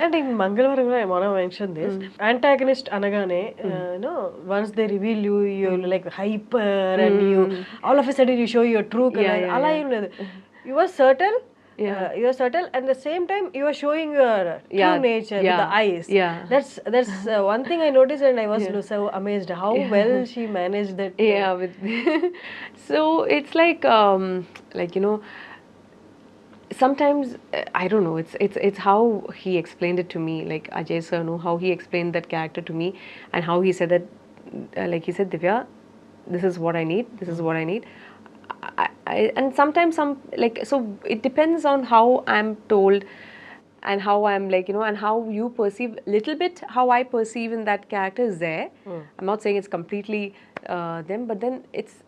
And in Mangalvaram, I want to mention this. Antagonist anagane, once they reveal you, you're like hyper and you, all of a sudden you show your true Yeah, colors. yeah, Alla yeah. you know, you are subtle, Yeah. you are subtle, and at the same time you are showing your true Yeah, nature with the yeah, eyes. yeah. That's one thing I noticed, and I was Yeah. so amazed how Yeah. well she managed that. Yeah, with so it's like sometimes I don't know. It's how he explained it to me. Like Ajay sir, no, how he explained that character to me, and how he said that, like he said, Divya, this is what I need. This is what I need. And sometimes so it depends on how I'm told, and how I'm and how you perceive little bit how I perceive in that character is there. I'm not saying it's completely them, but then it's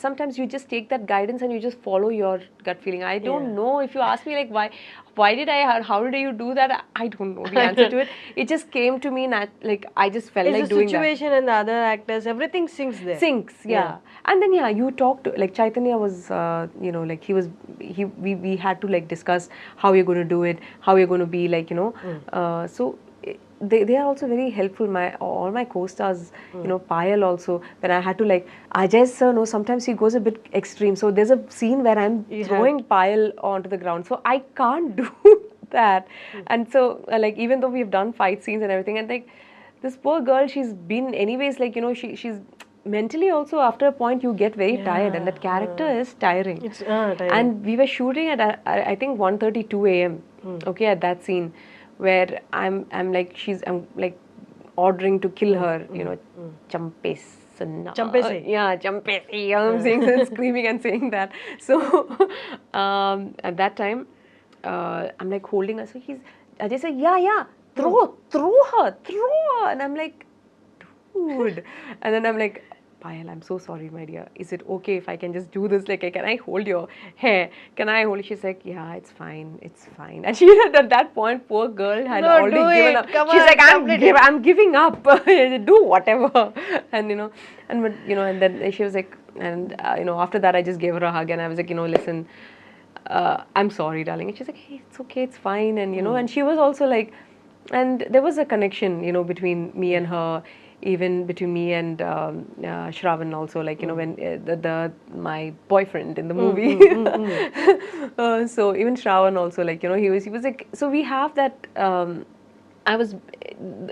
sometimes you just take that guidance and you just follow your gut feeling. I don't Yeah. know, if you ask me like why did I, how did you do that, I don't know the answer to it. It just came to me, like I just felt It's like the doing that. situation and the other actors, everything sinks there. Sinks, yeah. And then yeah, you talked like Chaitanya was like we had to like discuss how you're going to do it, how you're going to be so they are also very helpful. All my co-stars, Payal also, when I had to like Ajay sir, no, sometimes he goes a bit extreme, so there's a scene where I'm throwing Payal onto the ground, so I can't do that. And so like even though we've done fight scenes and everything, and like this poor girl, she's been anyways like she's mentally also, after a point you get very tired, and that character is tiring. It's tiring. And we were shooting at I think 1:32 a.m. Okay, at that scene where I'm like I'm like ordering to kill her, Champe Sanna. Champese. Yeah, Champesi. I'm saying that, screaming and saying that. So at that time, I'm like holding her. So Ajay said, yeah, throw her. And I'm like, dude. And then I'm like, Payal, I'm so sorry, my dear. Is it okay if I can just do this? Like, can I hold your hair? Can I hold? She's like, yeah, it's fine. And she had at that point, poor girl had No, do already given it. up. Come She's on, like, complete it. I'm giving up. Do whatever. And and then she was like, and after that, I just gave her a hug, and I was like, listen, I'm sorry, darling. And she's like, hey, it's okay, it's fine. And and she was also like, and there was a connection, between me and her, even between me and Shravan also, like when my boyfriend in the movie. So even Shravan also, like he was like, so we have that. I was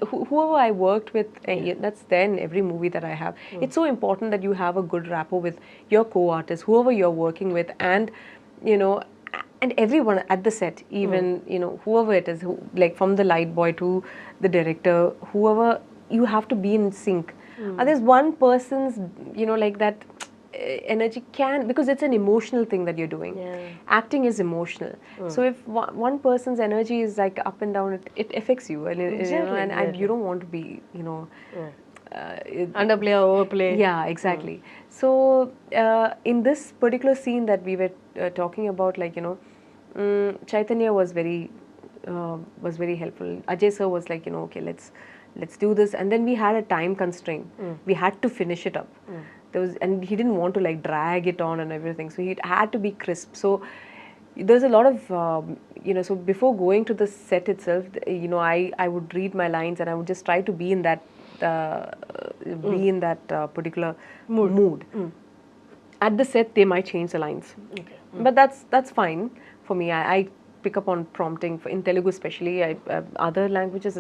whoever I worked with. That's there in every movie that I have. It's so important that you have a good rapport with your co-artist, whoever you're working with, and you know, and everyone at the set, even whoever it is, like from the light boy to the director, whoever, you have to be in sync. There's one person's like that energy can, because it's an emotional thing that you're doing. Acting is emotional. So if one person's energy is like up and down, it affects you, and and you don't want to be Underplay or overplay. yeah, exactly. So in this particular scene that we were talking about, like Chaitanya was very helpful. Ajay sir was like, okay, let's do this, and then we had a time constraint. We had to finish it up. And he didn't want to like drag it on and everything, so he had to be crisp. So there's a lot of so before going to the set itself, I would read my lines, and I would just try to be in that particular mood. At the set they might change the lines, but that's fine for me. I pick up on prompting in Telugu especially. Other languages,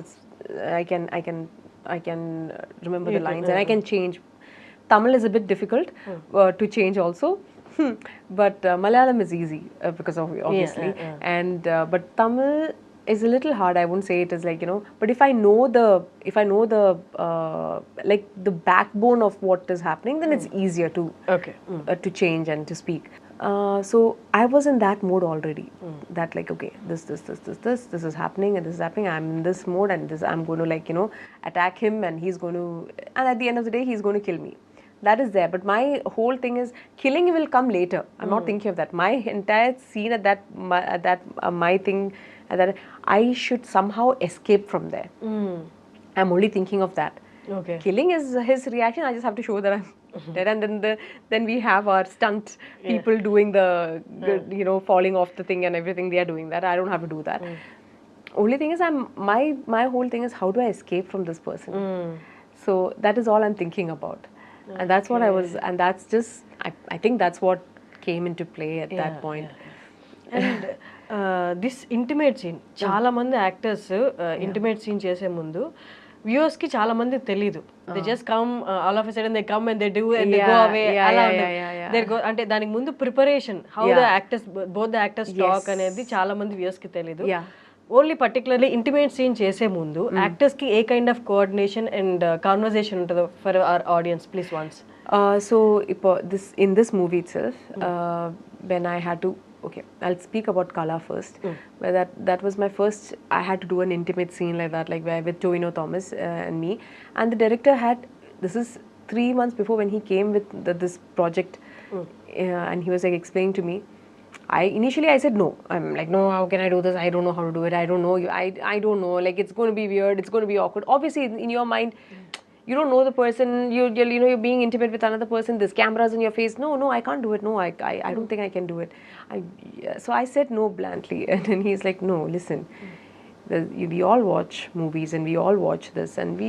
I can remember the lines, and I can change. Tamil is a bit difficult to change also. But Malayalam is easy because of obviously, and but Tamil is a little hard. I won't say it is like but if I know the like the backbone of what is happening, then it's easier to to change and to speak. So I was in that mode already. That like, okay, this is happening, and this is happening. I'm in this mode, and this I'm going to like attack him, and he's going to, and at the end of the day, he's going to kill me. That is there, but my whole thing is killing will come later. I'm not thinking of that. My entire scene at my thing, at that I should somehow escape from there. I'm only thinking of that. Killing is his reaction. I just have to show that I'm dead, and then we have our stunt people doing the falling off the thing and everything. They are doing that. I don't have to do that. Only thing is, my whole thing is how do I escape from this person? So that is all I'm thinking about, and that's what I was, and that's just I think that's what came into play at that point. And this intimate scene చాలా మంది actors intimate scene చేసే ముందు viewers కి చాలా మంది తెలీదు. They just come all of a sudden they come and they do and they go away అలా ఉంటుంది. అంటే దానికి ముందు preparation how the actors both the actors talk అనేది చాలా మంది వ్యూవర్స్ కి తెలీదు. ఓన్లీ పర్టికులర్లీ ఇంటిమేట్ సీన్ చేసే ముందు యాక్టర్స్ కి ఏ kind of coordination and conversation ఉంటుందో for our audience please once. So in this movie itself, when I had to, okay, I'll speak about Kala first. Where that was my first. I had to do an intimate scene like that, like where with Tovino Thomas and me, and the director had. This is 3 months before when he came with this project, and he was like explaining to me. Initially I said no. I'm like, no, how can I do this? I don't know how to do it. I don't know. I don't know. Like it's going to be weird. It's going to be awkward. Obviously, in your mind. You don't know the person, you're being intimate with another person, there's cameras in your face. No, I can't do it. No, I don't think I can do it. So I said no bluntly. And then he's like, no, listen. We all watch movies and we all watch this. And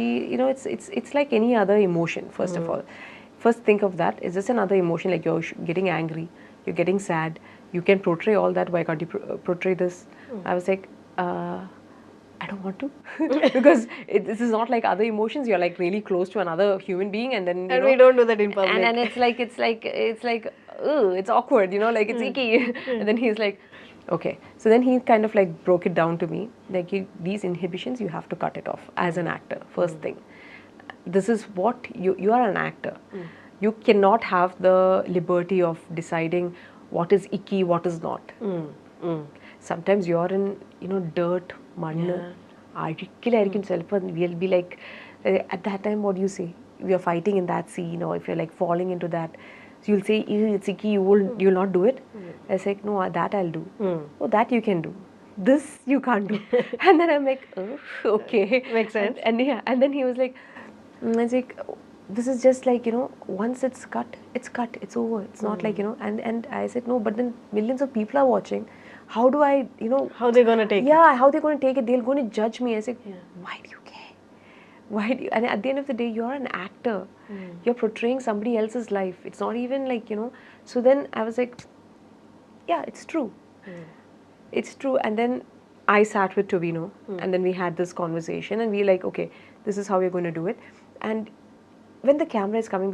it's like any other emotion, first of all. First think of that. Is this another emotion? Like you're getting angry, you're getting sad. You can portray all that. Why can't you portray this? I was like, I don't want to because this is not like other emotions. You're like really close to another human being, and then we don't do that in public. And it's like it's awkward, like it's icky. And then he's like, okay. So then he kind of like broke it down to me, like these inhibitions you have to cut it off as an actor. First thing, this is what you are an actor. You cannot have the liberty of deciding what is icky, what is not. Sometimes you're in dirt, mud. We'll be like, at that time, what do you say? We are fighting in that scene, or if you're like falling into that, so you'll say, it's icky, you'll not do it. I say, no, that I'll do. Oh, that you can do. This you can't do. And then I'm like, oh, okay, makes sense. And then he was like, I was like, this is just like once it's cut, it's over. It's not like and I said no, but then millions of people are watching. How do I, how they're going to take it? Yeah, how they're going to take it? They're going to judge me. I said, why do you care? Why do you? And at the end of the day, you're an actor. You're portraying somebody else's life. It's not even like, So then I was like, yeah, it's true. It's true. And then I sat with Tovino, and then we had this conversation, and we like, okay, this is how we're going to do it. And when the camera is coming,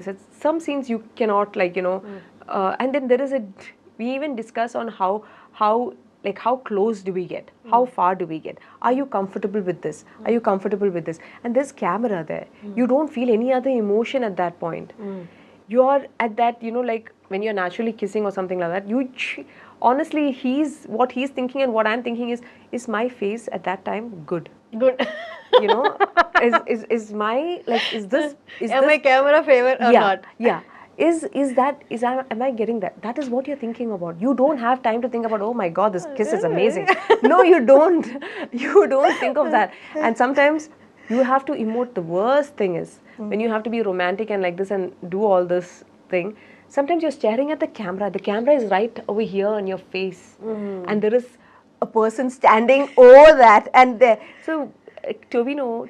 some scenes you cannot like, and then there is we even discuss on how close do we get? How far do we get? Are you comfortable with this? Are you comfortable with this? And there's camera there. You don't feel any other emotion at that point. You're at that, like when you're naturally kissing or something like that, honestly, what he's thinking and what I'm thinking is my face at that time good? Is my, like, is this my camera favor or not? Yeah. Am I getting that? That is what you're thinking about. You don't have time to think about, oh my God, this kiss is amazing. No, you don't. You don't think of that. And sometimes you have to emote. The worst thing is when you have to be romantic and like this and do all this thing. Sometimes you're staring at the camera. The camera is right over here on your face. And there is a person standing over that. And there. So Tovino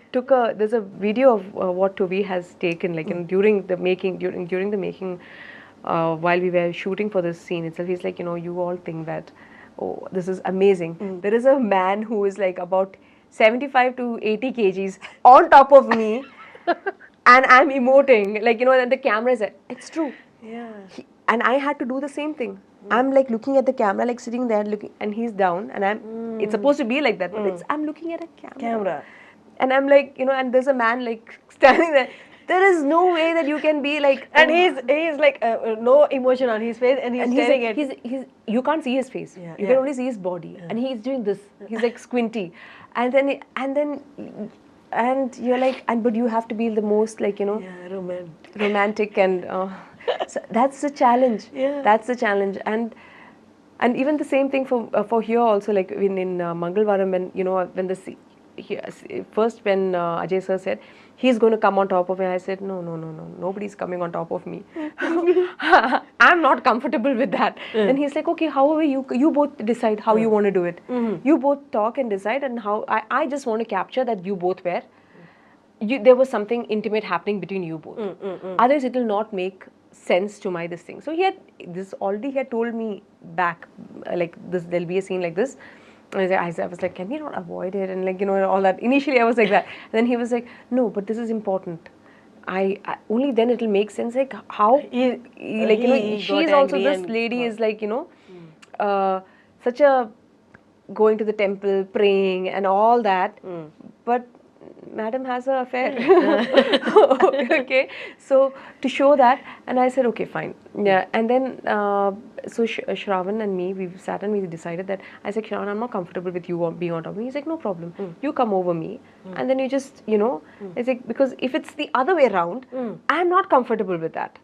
there's a video of what Toby has taken, like during the making, while we were shooting for this scene itself. He's like, you all think that, oh, this is amazing. There is a man who is like about 75 to 80 kgs on top of me, and I'm emoting, like, and the camera is, it's true. Yeah. And I had to do the same thing. I'm like looking at the camera, like sitting there looking, and he's down, and it's supposed to be like that, but I'm looking at a camera. And I'm like, and there's a man like standing there. There is no way that you can be like, and he's like no emotion on his face, and he's staring at. You can't see his face. You can only see his body, and he's doing this. He's like squinty, and then you're like, but you have to be the most like romantic and. So that's the challenge. That's the challenge, and even the same thing for here also, like in Mangalvaram, when when the first when Ajay sir said he's going to come on top of it, I said no, nobody's coming on top of me. I'm not comfortable with that. And he's like, okay, however you both decide how you want to do it. You both talk and decide, and how I just want to capture that you both were. There was something intimate happening between you both. Otherwise, it will not make sense to my this thing. So he had told me back, like this, there'll be a scene like this. I was like, can we not avoid it? And like, all that. Initially, I was like that. Then he was like, no, but this is important. I only then it'll make sense. Like how, she's also this lady is like, such a going to the temple, praying and all that. But madam has an affair. Okay, so to show that, and I said, okay, fine. Yeah, and then so Shravan and me, we sat and we decided that, I said, Shravan, I'm not comfortable with you being on top of me. He's like, no problem. You come over me, and then you just, it's like, because if it's the other way around, I'm not comfortable with that.